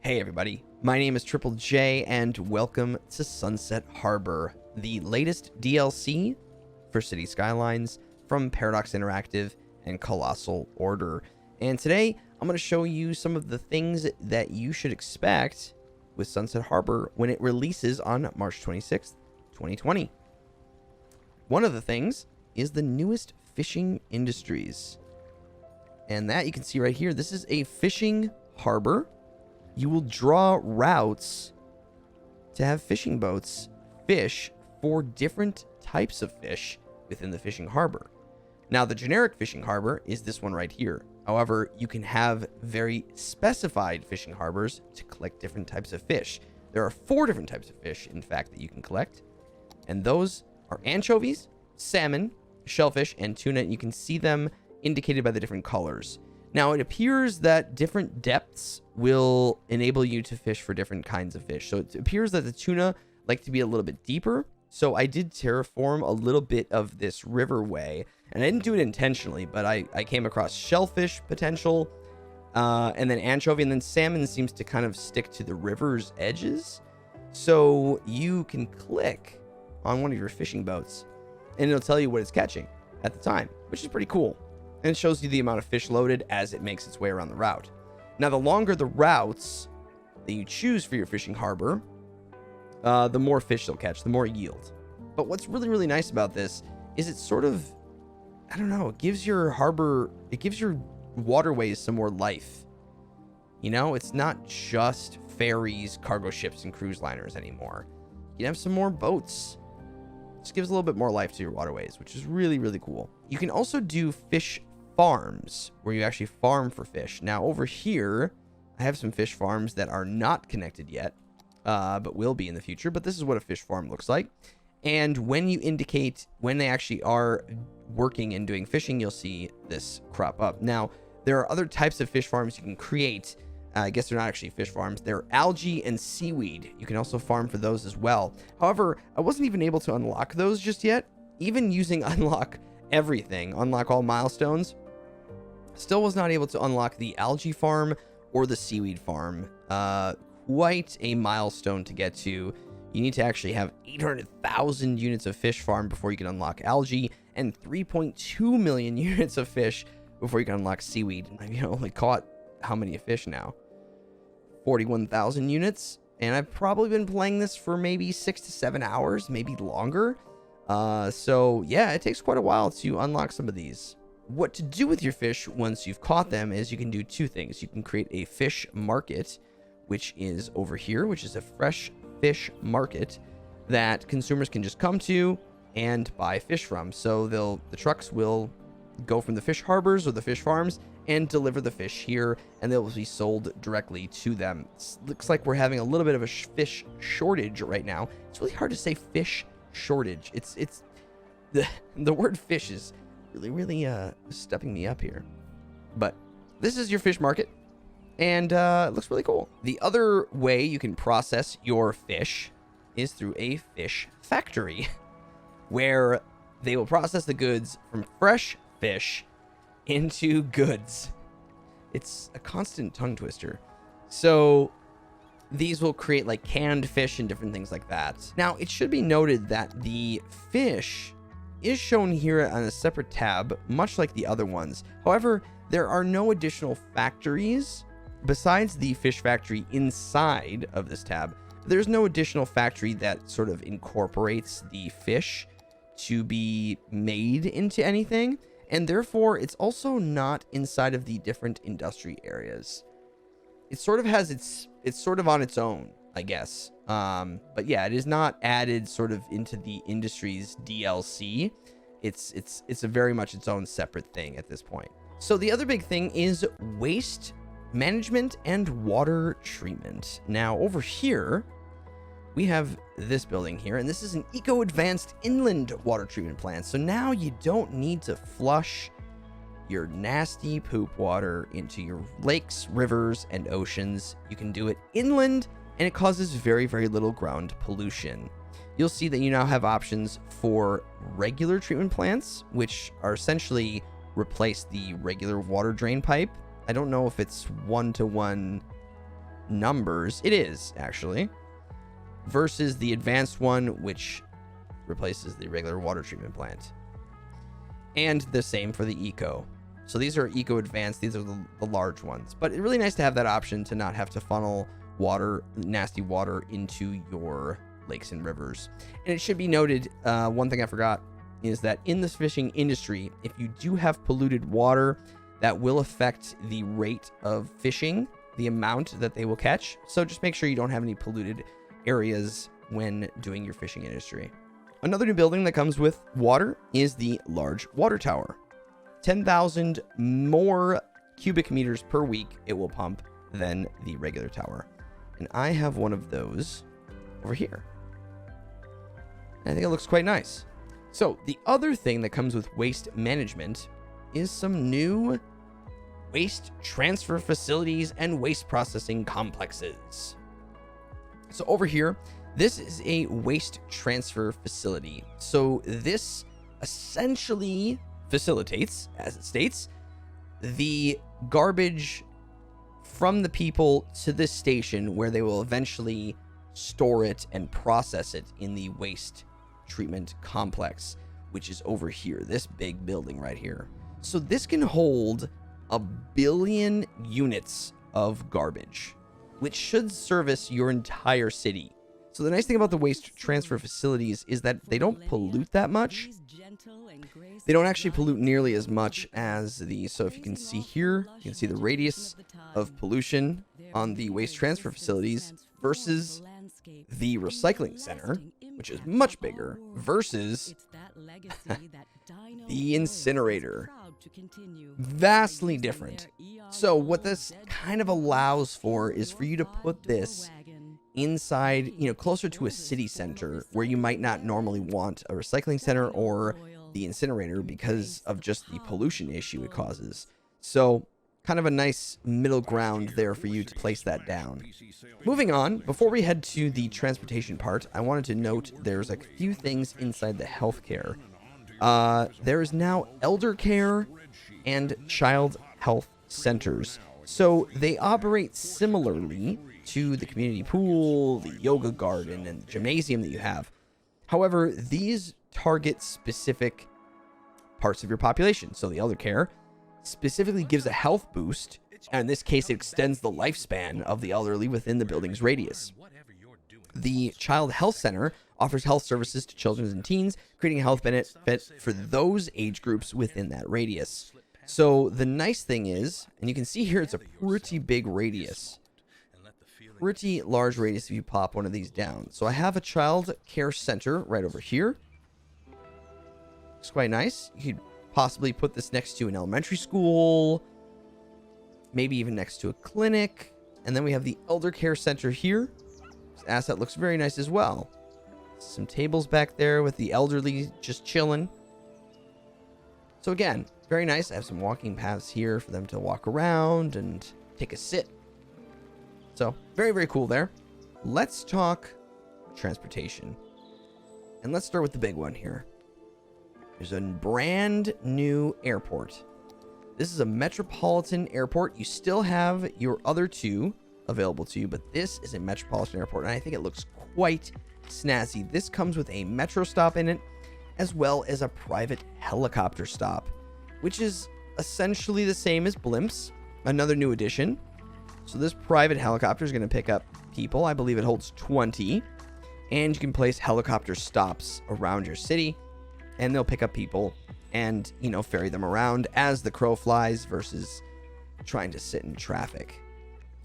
Hey everybody, my name is Triple J and welcome to Sunset Harbor, the latest DLC for City Skylines from Paradox Interactive and Colossal Order. And today I'm going to show you some of the things that you should expect with Sunset Harbor when it releases on March 26th, 2020. One of the things is the newest fishing industries. And that you can see right here, this is a fishing harbor. You will draw routes to have fishing boats fish for different types of fish within the fishing harbor. Now, the generic fishing harbor is this one right here. However, you can have very specified fishing harbors to collect different types of fish. There are 4 different types of fish, in fact, that you can collect. And those are anchovies, salmon, shellfish, and tuna. You can see them indicated by the different colors. Now, it appears that different depths will enable you to fish for different kinds of fish. So it appears that the tuna like to be a little bit deeper. So I did terraform a little bit of this riverway, and I didn't do it intentionally, but I came across shellfish potential, and then anchovy, and then salmon seems to kind of stick to the river's edges. So you can click on one of your fishing boats, and it'll tell you what it's catching at the time, which is pretty cool. And it shows you the amount of fish loaded as it makes its way around the route. Now, the longer the routes that you choose for your fishing harbor, the more fish they'll catch, the more yield. But what's really, really nice about this is it sort of, I don't know, it gives your harbor, it gives your waterways some more life. You know, it's not just ferries, cargo ships, and cruise liners anymore. You can have some more boats. Just gives a little bit more life to your waterways, which is really, really cool. You can also do fish farms where you actually farm for fish. Now over here, I have some fish farms that are not connected yet, but will be in the future. But this is what a fish farm looks like. And when you indicate when they actually are working and doing fishing, you'll see this crop up. Now, there are other types of fish farms you can create. I guess they're not actually fish farms. They're algae and seaweed. You can also farm for those as well. However, I wasn't even able to unlock those just yet. Even using unlock everything, unlock all milestones, still was not able to unlock the algae farm or the seaweed farm. Quite a milestone to get to. You need to actually have 800,000 units of fish farm before you can unlock algae, and 3.2 million units of fish before you can unlock seaweed. I've only caught how many fish now? 41,000 units. And I've probably been playing this for maybe 6 to 7 hours, maybe longer. So yeah, it takes quite a while to unlock some of these. What to do with your fish once you've caught them is you can do 2 things. You can create a fish market, which is over here, which is a fresh fish market that consumers can just come to and buy fish from. So the trucks will go from the fish harbors or the fish farms and deliver the fish here, and they'll be sold directly to them. Looks like we're having a little bit of a fish shortage right now. It's really hard to say fish shortage. It's the word fish is really stepping me up here. But this is your fish market, and it looks really cool. The other way you can process your fish is through a fish factory, where they will process the goods from fresh fish into goods. It's a constant tongue twister. So these will create like canned fish and different things like that. Now, it should be noted that the fish is shown here on a separate tab, much like the other ones. However, there are no additional factories besides the fish factory inside of this tab. There's no additional factory that sort of incorporates the fish to be made into anything, and therefore it's also not inside of the different industry areas. It sort of has it's sort of on its own, I guess. But yeah, it is not added sort of into the industry's DLC. It's a very much its own separate thing at this point. So the other big thing is waste management and water treatment. Now over here, we have this building here, and this is an eco-advanced inland water treatment plant. So now you don't need to flush your nasty poop water into your lakes, rivers, and oceans. You can do it inland, and it causes very, very little ground pollution. You'll see that you now have options for regular treatment plants, which are essentially replace the regular water drain pipe. I don't know if it's 1-to-1 numbers. It is, actually. Versus the advanced one, which replaces the regular water treatment plant. And the same for the eco. So these are eco advanced. These are the large ones. But it's really nice to have that option to not have to funnel water, nasty water, into your lakes and rivers. And it should be noted, one thing I forgot is that in the fishing industry, if you do have polluted water, that will affect the rate of fishing, the amount that they will catch. So just make sure you don't have any polluted areas when doing your fishing industry. Another new building that comes with water is the large water tower. 10,000 more cubic meters per week it will pump than the regular tower. And I have one of those over here. I think it looks quite nice. So the other thing that comes with waste management is some new waste transfer facilities and waste processing complexes. So over here, this is a waste transfer facility. So this essentially facilitates, as it states, the garbage from the people to this station where they will eventually store it and process it in the waste treatment complex, which is over here, this big building right here. So this can hold 1 billion units of garbage, which should service your entire city. So the nice thing about the waste transfer facilities is that they don't pollute that much. They don't actually pollute nearly as much as the, so if you can see here, you can see the radius of pollution on the waste transfer facilities versus the recycling center, which is much bigger, versus the incinerator. Vastly different. So what this kind of allows for is for you to put this inside, closer to a city center where you might not normally want a recycling center or the incinerator because of just the pollution issue it causes. So kind of a nice middle ground there for you to place that down. Moving on, before we head to the transportation part, I wanted to note there's a few things inside the healthcare. There is now elder care and child health centers. So they operate similarly to the community pool, the yoga garden, and gymnasium that you have. However, these target specific parts of your population. So the elder care specifically gives a health boost, and in this case, it extends the lifespan of the elderly within the building's radius. The Child Health Center offers health services to children and teens, creating a health benefit for those age groups within that radius. So the nice thing is, and you can see here, it's a pretty big radius. Pretty large radius if you pop one of these down. So I have a child care center right over here. It's quite nice. You could possibly put this next to an elementary school, maybe even next to a clinic. And then we have the elder care center here. This asset looks very nice as well. Some tables back there with the elderly just chilling. So again, very nice. I have some walking paths here for them to walk around and take a sit. So very, very cool there. Let's talk transportation. And let's start with the big one here. There's a brand new airport. This is a metropolitan airport. You still have your other two available to you, but this is a metropolitan airport, and I think it looks quite snazzy. This comes with a metro stop in it, as well as a private helicopter stop, which is essentially the same as blimps. Another new addition. So this private helicopter is going to pick up people. I believe it holds 20, and you can place helicopter stops around your city, and they'll pick up people and, ferry them around as the crow flies versus trying to sit in traffic.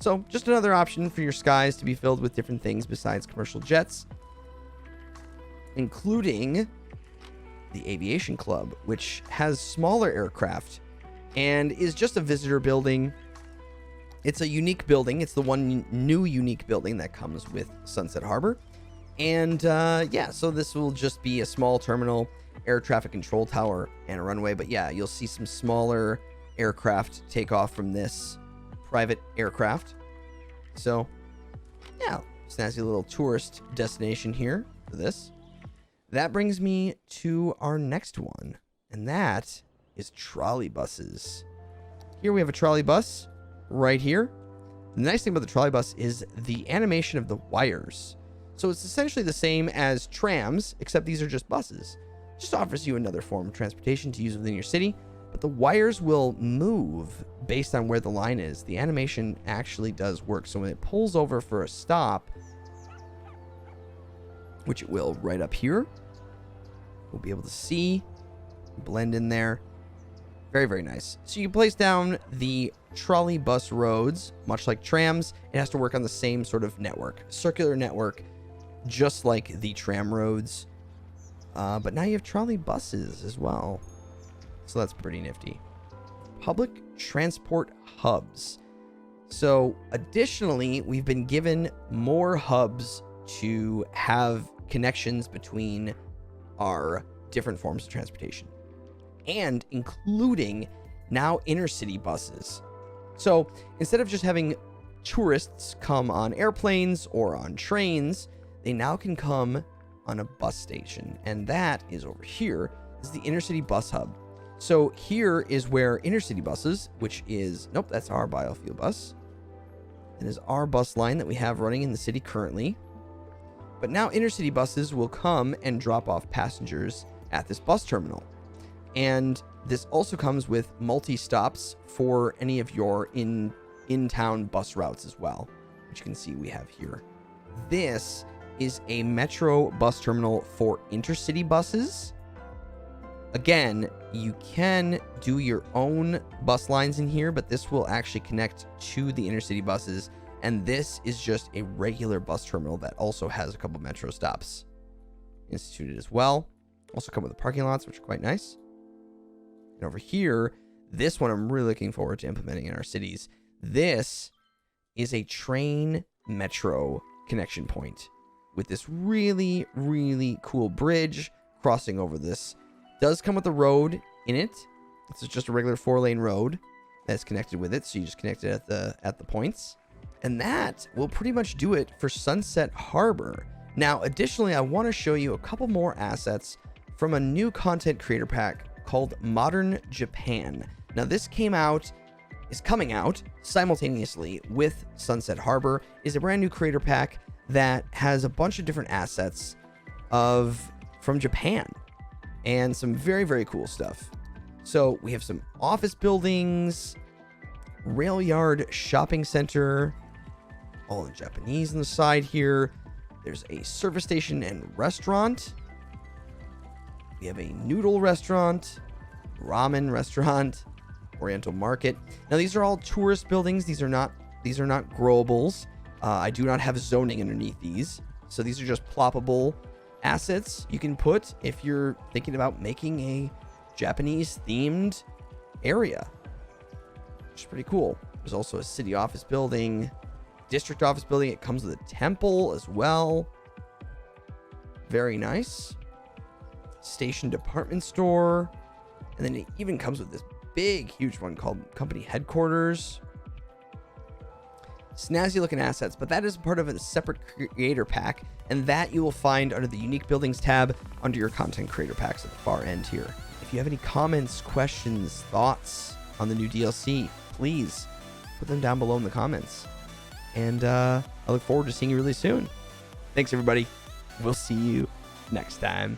So just another option for your skies to be filled with different things besides commercial jets, including the Aviation Club, which has smaller aircraft and is just a visitor building. It's a unique building. It's the one new unique building that comes with Sunset Harbor. And yeah, so this will just be a small terminal, air traffic control tower, and a runway. But yeah, you'll see some smaller aircraft take off from this private aircraft. So yeah, snazzy little tourist destination here for this. That brings me to our next one, and that is trolley buses. Here we have a trolley bus right here. The nice thing about the trolley bus is the animation of the wires. So it's essentially the same as trams, except these are just buses. It just offers you another form of transportation to use within your city, but the wires will move based on where the line is. The animation actually does work. So when it pulls over for a stop, which it will right up here, we'll be able to see, blend in there. Very, very nice. So you place down the trolley bus roads, much like trams. It has to work on the same sort of network, circular network, just like the tram roads. But now you have trolley buses as well. So that's pretty nifty. Public transport hubs. So additionally, we've been given more hubs to have connections between our different forms of transportation, and including now intercity buses. So instead of just having tourists come on airplanes or on trains, they now can come on a bus station. And that is over here. This is the intercity bus hub. So here is where intercity buses, which is, nope, that's our biofuel bus. That is our bus line that we have running in the city currently. But now intercity buses will come and drop off passengers at this bus terminal. And this also comes with multi-stops for any of your in-town bus routes as well, which you can see we have here. This is a metro bus terminal for intercity buses. Again, you can do your own bus lines in here, but this will actually connect to the intercity buses. And this is just a regular bus terminal that also has a couple metro stops instituted as well. Also come with the parking lots, which are quite nice. And over here, this one I'm really looking forward to implementing in our cities. This is a train metro connection point with this really, really cool bridge crossing over this. Does come with a road in it. It's just a regular 4-lane road that's connected with it. So you just connect it at the points. And that will pretty much do it for Sunset Harbor. Now, additionally, I want to show you a couple more assets from a new content creator pack called Modern Japan. Now, this is coming out simultaneously with Sunset Harbor. Is a brand new creator pack that has a bunch of different assets from Japan and some very, very cool stuff. So we have some office buildings, rail yard, shopping center, all in Japanese on the side here. There's a service station and restaurant. We have a noodle restaurant, ramen restaurant, Oriental market. Now these are all tourist buildings. These are not growables. I do not have zoning underneath these. So these are just ploppable assets you can put if you're thinking about making a Japanese themed area, which is pretty cool. There's also a city office building, district office building. It comes with a temple as well. Very nice. Station department store. And then it even comes with this big, huge one called company headquarters. Snazzy looking assets, but that is part of a separate creator pack, and that you will find under the unique buildings tab under your content creator packs at the far end here. If you have any comments, questions, thoughts on the new DLC, please put them down below in the comments. And I look forward to seeing you really soon. Thanks, everybody. We'll see you next time.